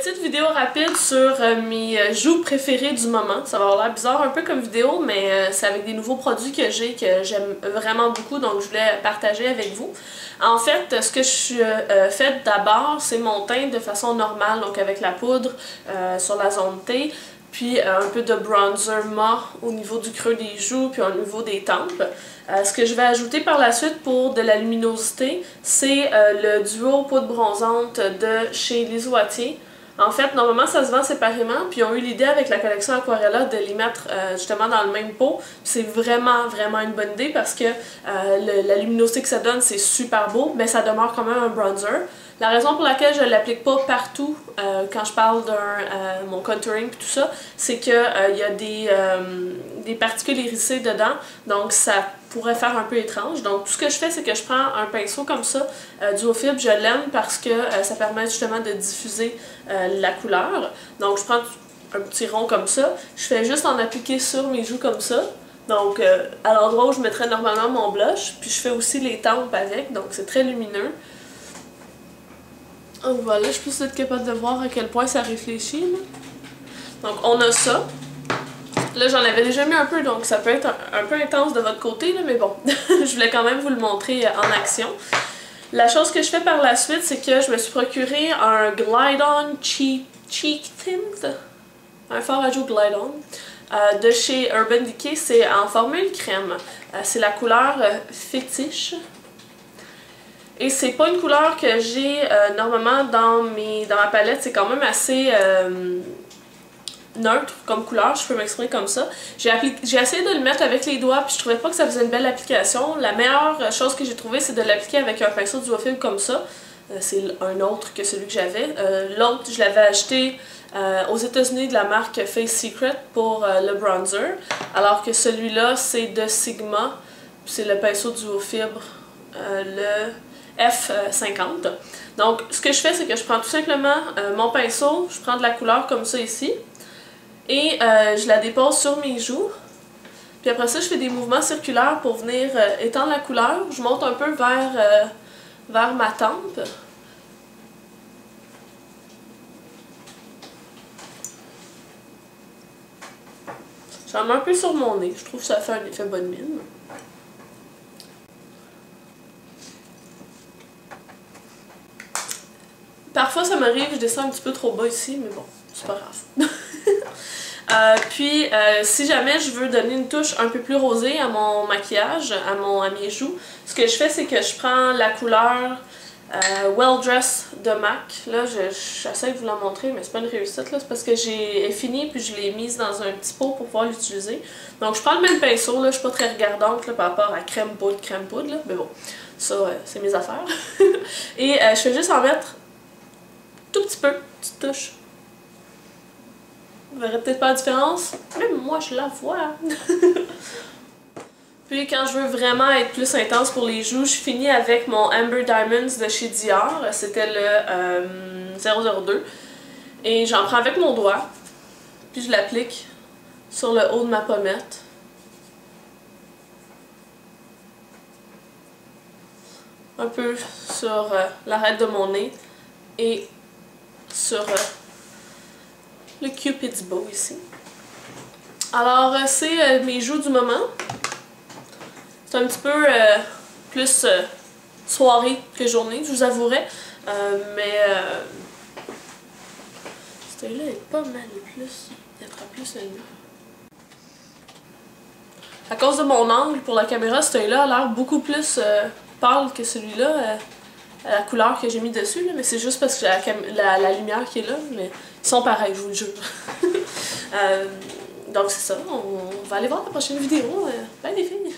petite vidéo rapide sur mes joues préférées du moment. Ça va avoir l'air bizarre un peu comme vidéo, mais c'est avec des nouveaux produits que j'ai que j'aime vraiment beaucoup, donc je voulais partager avec vous. En fait, ce que je suis fait d'abord, c'est mon teint de façon normale, donc avec la poudre sur la zone T, puis un peu de bronzer mat au niveau du creux des joues, puis au niveau des tempes. Ce que je vais ajouter par la suite pour de la luminosité, c'est le duo poudre bronzante de chez Liso Wattier. En fait, normalement, ça se vend séparément, puis ils ont eu l'idée avec la collection Aquarella de les mettre justement dans le même pot. C'est vraiment une bonne idée parce que la luminosité que ça donne, c'est super beau, mais ça demeure quand même un bronzer. La raison pour laquelle je ne l'applique pas partout quand je parle de mon contouring et tout ça, c'est qu'il y a des particules irisées dedans, donc ça pourrait faire un peu étrange. Donc tout ce que je fais, c'est que je prends un pinceau comme ça, Duofibre, je l'aime parce que ça permet justement de diffuser la couleur. Donc je prends un petit rond comme ça, je fais juste en appliquer sur mes joues comme ça. Donc à l'endroit où je mettrais normalement mon blush, puis je fais aussi les tempes avec, donc c'est très lumineux. Donc voilà, je pense être capable de voir à quel point ça réfléchit. Là. Donc on a ça. Là j'en avais déjà mis un peu, donc ça peut être un peu intense de votre côté, là, mais bon, je voulais quand même vous le montrer en action. La chose que je fais par la suite, c'est que je me suis procuré un Glide On Cheek Tint, un fard à joues Glide On, de chez Urban Decay, c'est en formule crème. C'est la couleur fétiche. Et c'est pas une couleur que j'ai normalement dans ma palette, c'est quand même assez neutre comme couleur, je peux m'exprimer comme ça. J'ai essayé de le mettre avec les doigts puis je trouvais pas que ça faisait une belle application. La meilleure chose que j'ai trouvée, c'est de l'appliquer avec un pinceau Duofibre comme ça. C'est un autre que celui que j'avais. L'autre, je l'avais acheté aux États-Unis de la marque Face Secret pour le bronzer, alors que celui-là, c'est de Sigma, c'est le pinceau Duofibre, le F50. Donc ce que je fais, c'est que je prends tout simplement mon pinceau, je prends de la couleur comme ça ici, et je la dépose sur mes joues. Puis après ça, je fais des mouvements circulaires pour venir étendre la couleur. Je monte un peu vers ma tempe. J'en mets un peu sur mon nez, je trouve que ça fait un effet bonne mine. Parfois ça m'arrive, je descends un petit peu trop bas ici, mais bon, c'est pas grave. Puis si jamais je veux donner une touche un peu plus rosée à mon maquillage, à mes joues, ce que je fais, c'est que je prends la couleur Well Dress de MAC. Là, j'essaie de vous la montrer, mais c'est pas une réussite, là, c'est parce que j'ai fini puis je l'ai mise dans un petit pot pour pouvoir l'utiliser. Donc je prends le même pinceau, là, je suis pas très regardante là, par rapport à crème poudre, là, mais bon, ça c'est mes affaires. Et je fais juste en mettre tout petit peu, petite touche. Vous verrez peut-être pas la différence, même moi je la vois. Puis quand je veux vraiment être plus intense pour les joues, je finis avec mon Amber Diamonds de chez Dior. C'était le 002. Et j'en prends avec mon doigt, puis je l'applique sur le haut de ma pommette. Un peu sur l'arête de mon nez et sur le Cupid's Bow ici. Alors c'est mes joues du moment. C'est un petit peu plus soirée que journée, je vous avouerai. Mais ce là est pas mal plus. Il attrape plus le mur. À cause de mon angle pour la caméra, ce là a l'air beaucoup plus pâle que celui-là. La couleur que j'ai mis dessus, là, mais c'est juste parce que la lumière qui est là, mais ils sont pareils, je vous le jure. Donc c'est ça, on va aller voir la prochaine vidéo. Bye les filles!